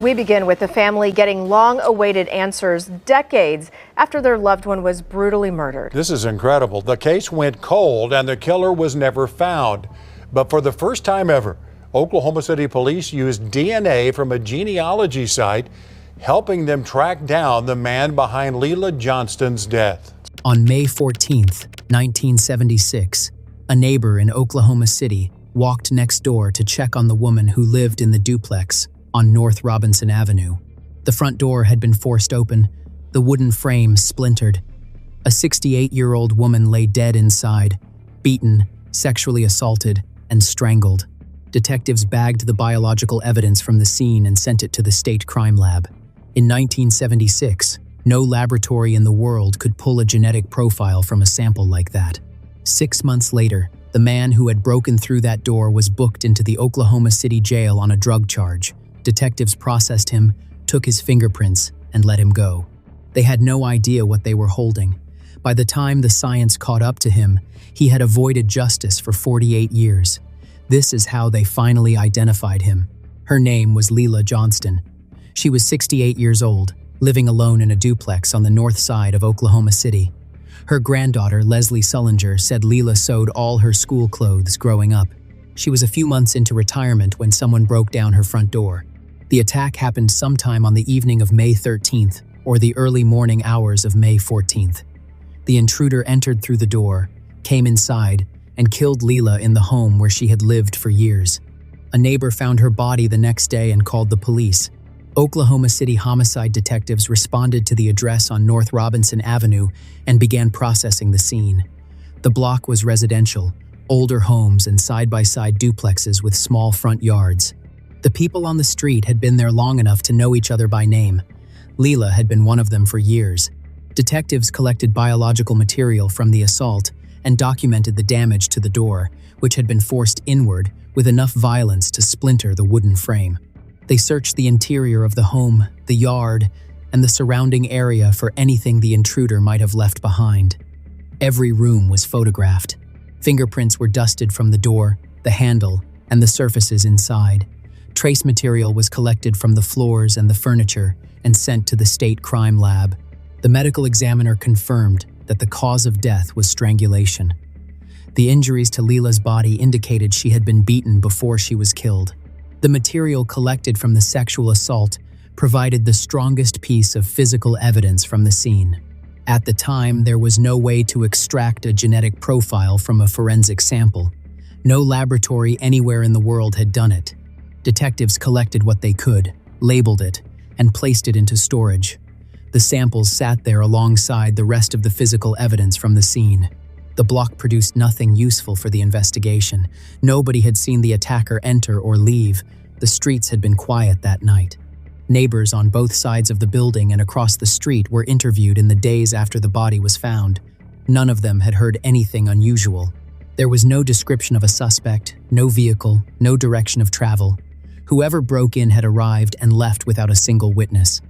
We begin with the family getting long-awaited answers decades after their loved one was brutally murdered. This is incredible. The case went cold and the killer was never found. But for the first time ever, Oklahoma City police used DNA from a genealogy site, helping them track down the man behind Leila Johnston's death. On May 14th, 1976, a neighbor in Oklahoma City walked next door to check on the woman who lived in the duplex on North Robinson Avenue. The front door had been forced open, the wooden frame splintered. A 68-year-old woman lay dead inside, beaten, sexually assaulted, and strangled. Detectives bagged the biological evidence from the scene and sent it to the state crime lab. In 1976, no laboratory in the world could pull a genetic profile from a sample like that. 6 months later, the man who had broken through that door was booked into the Oklahoma City jail on a drug charge. Detectives processed him, took his fingerprints, and let him go. They had no idea what they were holding. By the time the science caught up to him, he had avoided justice for 48 years. This is how they finally identified him. Her name was Leila Johnston. She was 68 years old, living alone in a duplex on the north side of Oklahoma City. Her granddaughter, Leslie Sullinger, said Leila sewed all her school clothes growing up. She was a few months into retirement when someone broke down her front door. The attack happened sometime on the evening of May 13th or the early morning hours of May 14th. The intruder entered through the door, came inside, and killed Leila in the home where she had lived for years. A neighbor found her body the next day and called the police. Oklahoma City homicide detectives responded to the address on North Robinson Avenue and began processing the scene. The block was residential, older homes and side-by-side duplexes with small front yards. The people on the street had been there long enough to know each other by name. Leila had been one of them for years. Detectives collected biological material from the assault and documented the damage to the door, which had been forced inward with enough violence to splinter the wooden frame. They searched the interior of the home, the yard, and the surrounding area for anything the intruder might have left behind. Every room was photographed. Fingerprints were dusted from the door, the handle, and the surfaces inside. Trace material was collected from the floors and the furniture and sent to the state crime lab. The medical examiner confirmed that the cause of death was strangulation. The injuries to Leila's body indicated she had been beaten before she was killed. The material collected from the sexual assault provided the strongest piece of physical evidence from the scene. At the time, there was no way to extract a genetic profile from a forensic sample. No laboratory anywhere in the world had done it. Detectives collected what they could, labeled it, and placed it into storage. The samples sat there alongside the rest of the physical evidence from the scene. The block produced nothing useful for the investigation. Nobody had seen the attacker enter or leave. The streets had been quiet that night. Neighbors on both sides of the building and across the street were interviewed in the days after the body was found. None of them had heard anything unusual. There was no description of a suspect, no vehicle, no direction of travel. Whoever broke in had arrived and left without a single witness.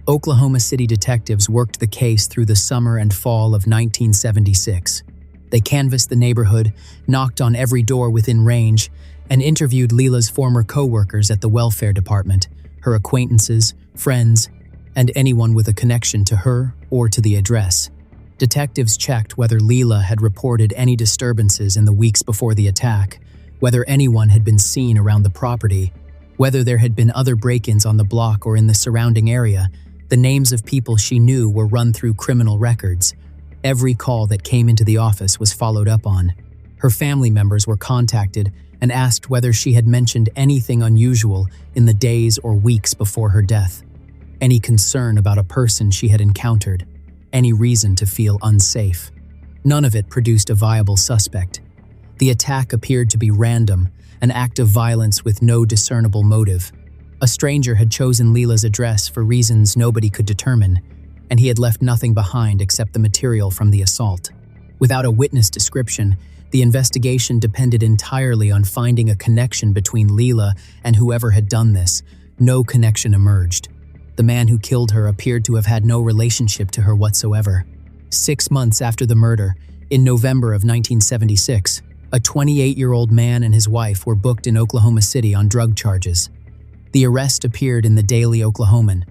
Oklahoma City detectives worked the case through the summer and fall of 1976. They canvassed the neighborhood, knocked on every door within range, and interviewed Leila's former co-workers at the welfare department, her acquaintances, friends, and anyone with a connection to her or to the address. Detectives checked whether Leila had reported any disturbances in the weeks before the attack, whether anyone had been seen around the property, whether there had been other break-ins on the block or in the surrounding area. The names of people she knew were run through criminal records. Every call that came into the office was followed up on. Her family members were contacted and asked whether she had mentioned anything unusual in the days or weeks before her death. Any concern about a person she had encountered, any reason to feel unsafe. None of it produced a viable suspect. The attack appeared to be random, an act of violence with no discernible motive. A stranger had chosen Leila's address for reasons nobody could determine, and he had left nothing behind except the material from the assault. Without a witness description, the investigation depended entirely on finding a connection between Leila and whoever had done this. No connection emerged. The man who killed her appeared to have had no relationship to her whatsoever. 6 months after the murder, in November of 1976, a 28-year-old man and his wife were booked in Oklahoma City on drug charges. The arrest appeared in the Daily Oklahoman.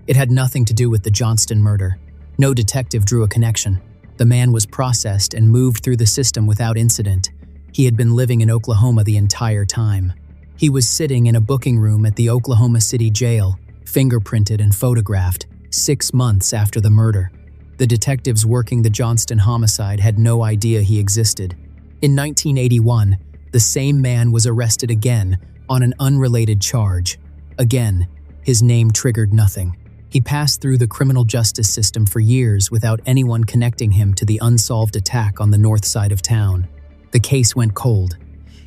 It had nothing to do with the Johnston murder. No detective drew a connection. The man was processed and moved through the system without incident. He had been living in Oklahoma the entire time. He was sitting in a booking room at the Oklahoma City jail, fingerprinted and photographed, 6 months after the murder. The detectives working the Johnston homicide had no idea he existed. In 1981, the same man was arrested again on an unrelated charge. Again, his name triggered nothing. He passed through the criminal justice system for years without anyone connecting him to the unsolved attack on the north side of town. The case went cold.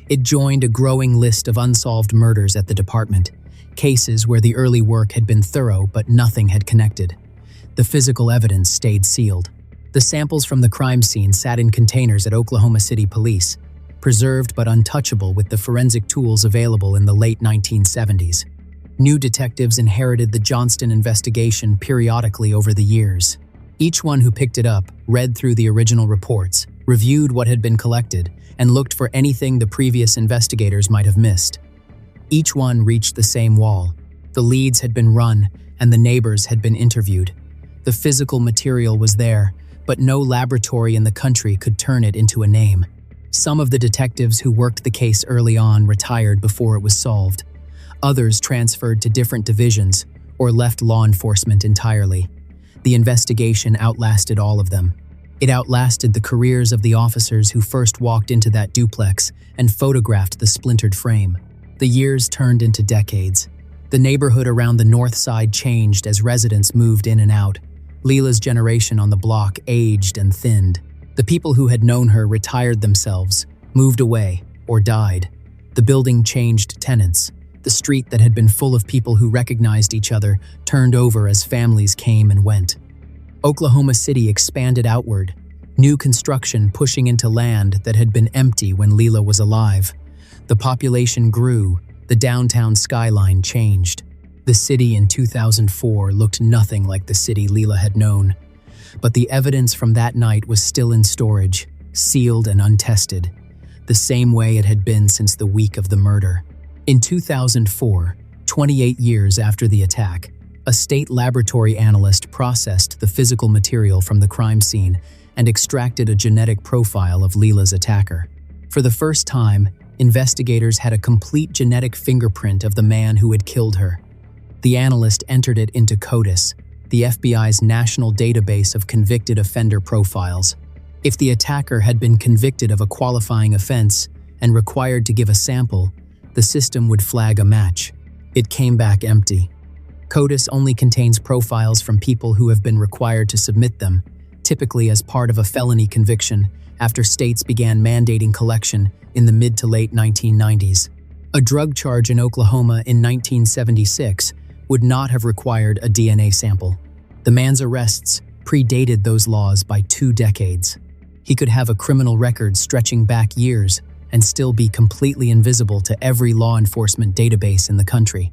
It joined a growing list of unsolved murders at the department, cases where the early work had been thorough but nothing had connected. The physical evidence stayed sealed. The samples from the crime scene sat in containers at Oklahoma City Police, preserved but untouchable with the forensic tools available in the late 1970s. New detectives inherited the Johnston investigation periodically over the years. Each one who picked it up read through the original reports, reviewed what had been collected, and looked for anything the previous investigators might have missed. Each one reached the same wall. The leads had been run, and the neighbors had been interviewed. The physical material was there, but no laboratory in the country could turn it into a name. Some of the detectives who worked the case early on retired before it was solved. Others transferred to different divisions or left law enforcement entirely. The investigation outlasted all of them. It outlasted the careers of the officers who first walked into that duplex and photographed the splintered frame. The years turned into decades. The neighborhood around the north side changed as residents moved in and out. Leela's generation on the block aged and thinned. The people who had known her retired themselves, moved away, or died. The building changed tenants. The street that had been full of people who recognized each other turned over as families came and went. Oklahoma City expanded outward, new construction pushing into land that had been empty when Leela was alive. The population grew, the downtown skyline changed. The city in 2004 looked nothing like the city Leela had known. But the evidence from that night was still in storage, sealed and untested, the same way it had been since the week of the murder. In 2004, 28 years after the attack, a state laboratory analyst processed the physical material from the crime scene and extracted a genetic profile of Leela's attacker. For the first time, investigators had a complete genetic fingerprint of the man who had killed her. The analyst entered it into CODIS, the FBI's national database of convicted offender profiles. If the attacker had been convicted of a qualifying offense and required to give a sample, the system would flag a match. It came back empty. CODIS only contains profiles from people who have been required to submit them, typically as part of a felony conviction, after states began mandating collection in the mid to late 1990s. A drug charge in Oklahoma in 1976 would not have required a DNA sample. The man's arrests predated those laws by 2 decades. He could have a criminal record stretching back years and still be completely invisible to every law enforcement database in the country.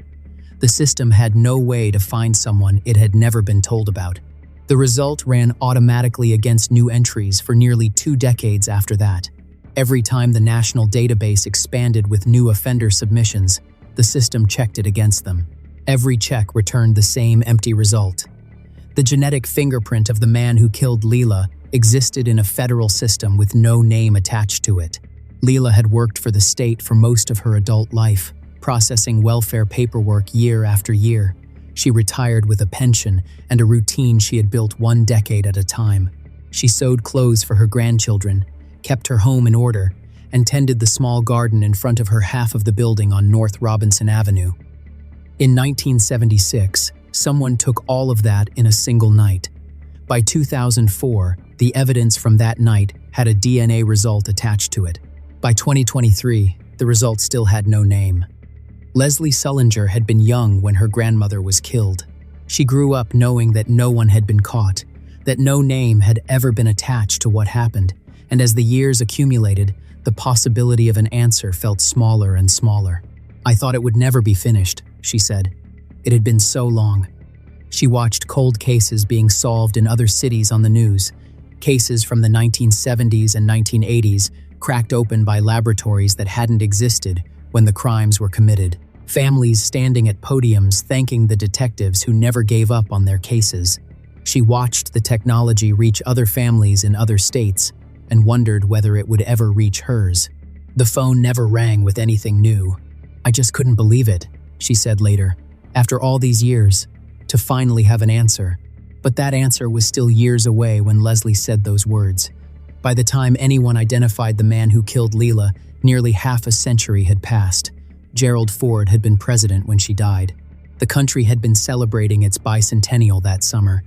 The system had no way to find someone it had never been told about. The result ran automatically against new entries for nearly 2 decades after that. Every time the national database expanded with new offender submissions, the system checked it against them. Every check returned the same empty result. The genetic fingerprint of the man who killed Leela existed in a federal system with no name attached to it. Leela had worked for the state for most of her adult life, processing welfare paperwork year after year. She retired with a pension and a routine she had built 1 decade at a time. She sewed clothes for her grandchildren, kept her home in order, and tended the small garden in front of her half of the building on North Robinson Avenue. In 1976, someone took all of that in a single night. By 2004, the evidence from that night had a DNA result attached to it. By 2023, the result still had no name. Leslie Sullinger had been young when her grandmother was killed. She grew up knowing that no one had been caught, that no name had ever been attached to what happened, and as the years accumulated, the possibility of an answer felt smaller and smaller. "I thought it would never be finished," she said. It had been so long. She watched cold cases being solved in other cities on the news, cases from the 1970s and 1980s cracked open by laboratories that hadn't existed when the crimes were committed. families standing at podiums thanking the detectives who never gave up on their cases. She watched the technology reach other families in other states and wondered whether it would ever reach hers. The phone never rang with anything new. "I just couldn't believe it," she said later, after all these years, to finally have an answer. But that answer was still years away when Leslie said those words. By the time anyone identified the man who killed Leila, nearly half a century had passed. Gerald Ford had been president when she died. The country had been celebrating its bicentennial that summer.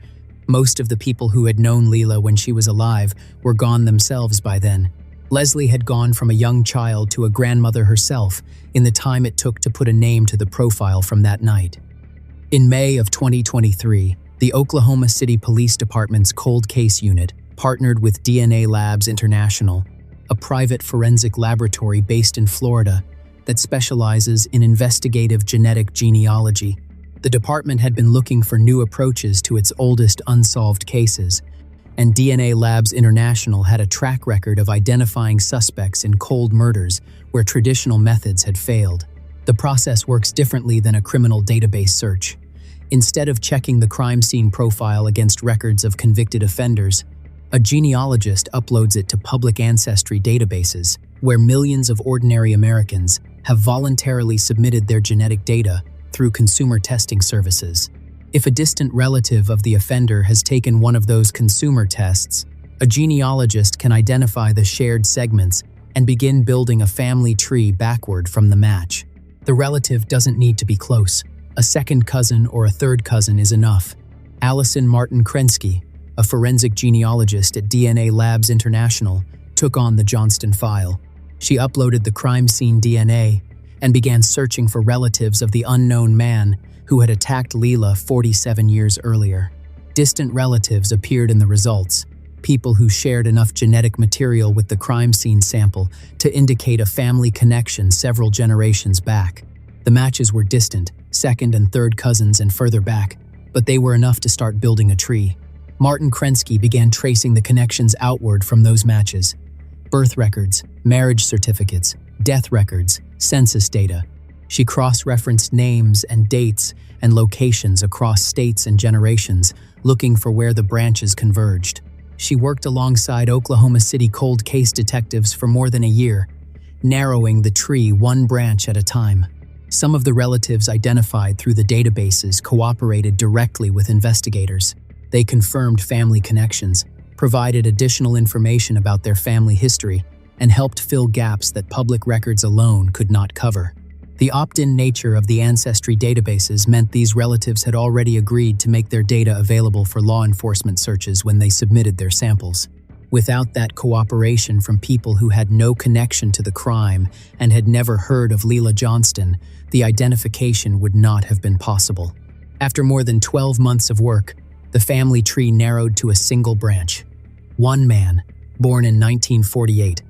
Most of the people who had known Leila when she was alive were gone themselves by then. Leslie had gone from a young child to a grandmother herself in the time it took to put a name to the profile from that night. In May of 2023, the Oklahoma City Police Department's Cold Case Unit partnered with DNA Labs International, a private forensic laboratory based in Florida that specializes in investigative genetic genealogy. The department had been looking for new approaches to its oldest unsolved cases, and DNA Labs International had a track record of identifying suspects in cold murders where traditional methods had failed. The process works differently than a criminal database search. Instead of checking the crime scene profile against records of convicted offenders, a genealogist uploads it to public ancestry databases, where millions of ordinary Americans have voluntarily submitted their genetic data through consumer testing services. If a distant relative of the offender has taken one of those consumer tests, a genealogist can identify the shared segments and begin building a family tree backward from the match. The relative doesn't need to be close. A second cousin or a third cousin is enough. Allison Martin Krensky, a forensic genealogist at DNA Labs International, took on the Johnston file. She uploaded the crime scene DNA and began searching for relatives of the unknown man who had attacked Leila 47 years earlier. Distant relatives appeared in the results, people who shared enough genetic material with the crime scene sample to indicate a family connection several generations back. The matches were distant, second and third cousins and further back, but they were enough to start building a tree. Martin Krensky began tracing the connections outward from those matches. Birth records, marriage certificates, death records, census data. She cross-referenced names and dates and locations across states and generations, looking for where the branches converged. She worked alongside Oklahoma City cold case detectives for more than a year, narrowing the tree one branch at a time. Some of the relatives identified through the databases cooperated directly with investigators. They confirmed family connections, provided additional information about their family history, and helped fill gaps that public records alone could not cover. The opt-in nature of the ancestry databases meant these relatives had already agreed to make their data available for law enforcement searches when they submitted their samples. Without that cooperation from people who had no connection to the crime and had never heard of Leila Johnston, the identification would not have been possible. After more than 12 months of work, the family tree narrowed to a single branch. One man, born in 1948,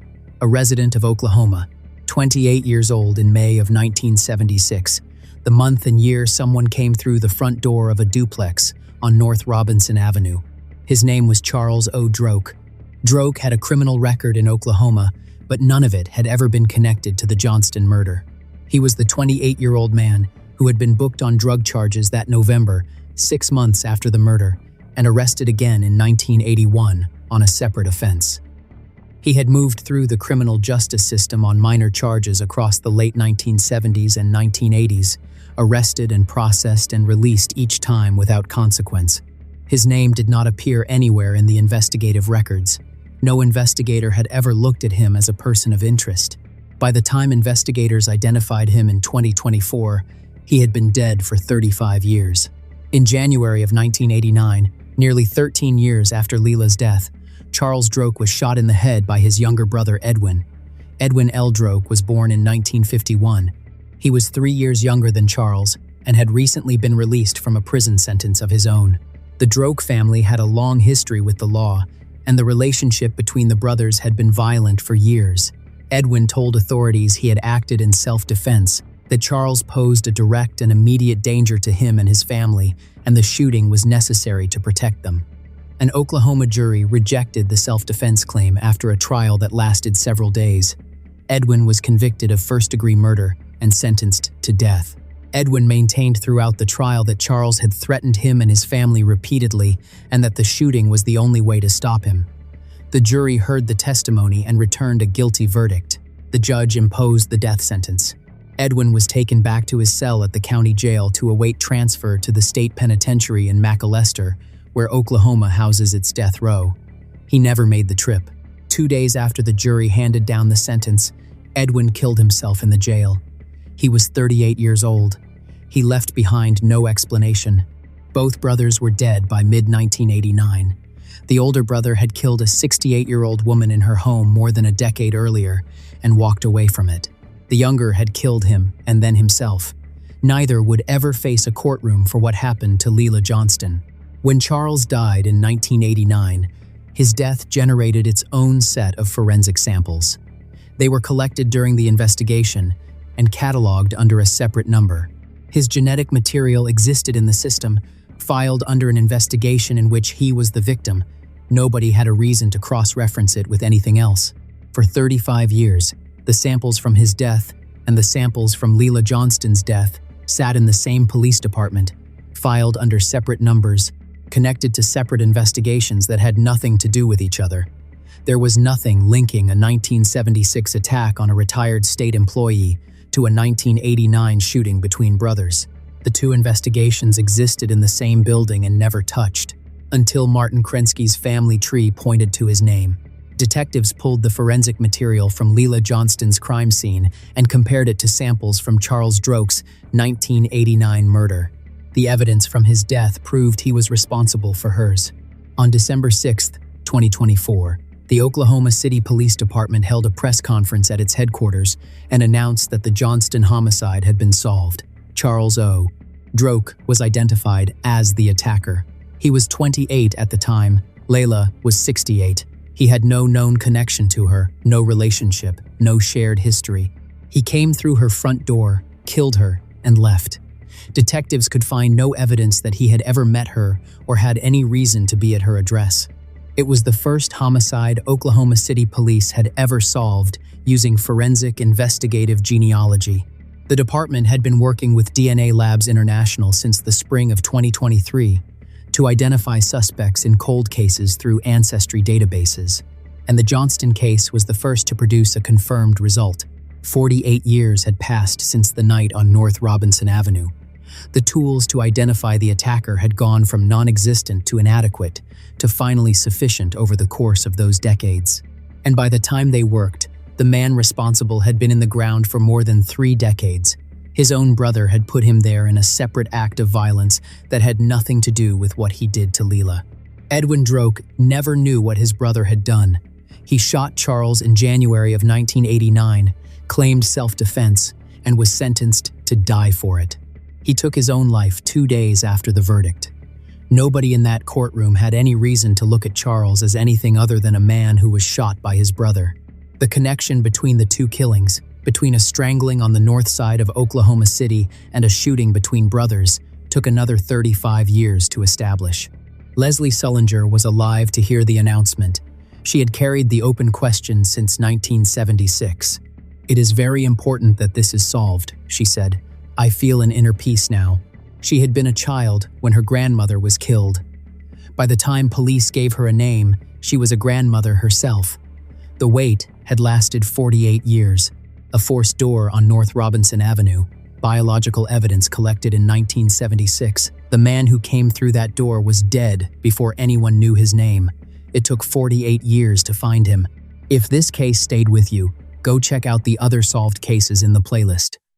a resident of Oklahoma, 28 years old in May of 1976, the month and year someone came through the front door of a duplex on North Robinson Avenue. His name was Charles O. Droke. Droke had a criminal record in Oklahoma, but none of it had ever been connected to the Johnston murder. He was the 28-year-old man who had been booked on drug charges that November, 6 months after the murder, and arrested again in 1981 on a separate offense. He had moved through the criminal justice system on minor charges across the late 1970s and 1980s, arrested and processed and released each time without consequence. His name did not appear anywhere in the investigative records. No investigator had ever looked at him as a person of interest. By the time investigators identified him in 2024, he had been dead for 35 years. In January of 1989, nearly 13 years after Leila's death, Charles Droke was shot in the head by his younger brother Edwin. Edwin L. Droke was born in 1951. He was 3 years younger than Charles and had recently been released from a prison sentence of his own. The Droke family had a long history with the law, and the relationship between the brothers had been violent for years. Edwin told authorities he had acted in self-defense, that Charles posed a direct and immediate danger to him and his family, and the shooting was necessary to protect them. An Oklahoma jury rejected the self-defense claim after a trial that lasted several days. Edwin was convicted of first-degree murder and sentenced to death. Edwin maintained throughout the trial that Charles had threatened him and his family repeatedly and that the shooting was the only way to stop him. The jury heard the testimony and returned a guilty verdict. The judge imposed the death sentence. Edwin was taken back to his cell at the county jail to await transfer to the state penitentiary in McAlester, where Oklahoma houses its death row. He never made the trip. 2 days after the jury handed down the sentence, Edwin killed himself in the jail. He was 38 years old. He left behind no explanation. Both brothers were dead by mid-1989. The older brother had killed a 68-year-old woman in her home more than a decade earlier and walked away from it. The younger had killed him and then himself. Neither would ever face a courtroom for what happened to Leila Johnston. When Charles died in 1989, his death generated its own set of forensic samples. They were collected during the investigation and cataloged under a separate number. His genetic material existed in the system, filed under an investigation in which he was the victim. Nobody had a reason to cross-reference it with anything else. For 35 years, the samples from his death and the samples from Leila Johnston's death sat in the same police department, filed under separate numbers, connected to separate investigations that had nothing to do with each other. There was nothing linking a 1976 attack on a retired state employee to a 1989 shooting between brothers. The two investigations existed in the same building and never touched, until Martin Krensky's family tree pointed to his name. Detectives pulled the forensic material from Leila Johnston's crime scene and compared it to samples from Charles Droke's 1989 murder. The evidence from his death proved he was responsible for hers. On December 6, 2024, the Oklahoma City Police Department held a press conference at its headquarters and announced that the Johnston homicide had been solved. Charles O. Droke was identified as the attacker. He was 28 at the time. Leila was 68. He had no known connection to her, no relationship, no shared history. He came through her front door, killed her, and left. Detectives could find no evidence that he had ever met her or had any reason to be at her address. It was the first homicide Oklahoma City police had ever solved using forensic investigative genealogy. The department had been working with DNA Labs International since the spring of 2023 to identify suspects in cold cases through ancestry databases, and the Johnston case was the first to produce a confirmed result. 48 years had passed since the night on North Robinson Avenue. The tools to identify the attacker had gone from non-existent to inadequate to finally sufficient over the course of those decades. And by the time they worked, the man responsible had been in the ground for more than 3 decades. His own brother had put him there in a separate act of violence that had nothing to do with what he did to Leila. Edwin Droke never knew what his brother had done. He shot Charles in January of 1989, claimed self-defense, and was sentenced to die for it. He took his own life 2 days after the verdict. Nobody in that courtroom had any reason to look at Charles as anything other than a man who was shot by his brother. The connection between the two killings, between a strangling on the north side of Oklahoma City and a shooting between brothers, took another 35 years to establish. Leslie Sullinger was alive to hear the announcement. She had carried the open question since 1976. "It is very important that this is solved," she said. "I feel an inner peace now." She had been a child when her grandmother was killed. By the time police gave her a name, she was a grandmother herself. The wait had lasted 48 years. A forced door on North Robinson Avenue, biological evidence collected in 1976. The man who came through that door was dead before anyone knew his name. It took 48 years to find him. If this case stayed with you, go check out the other solved cases in the playlist.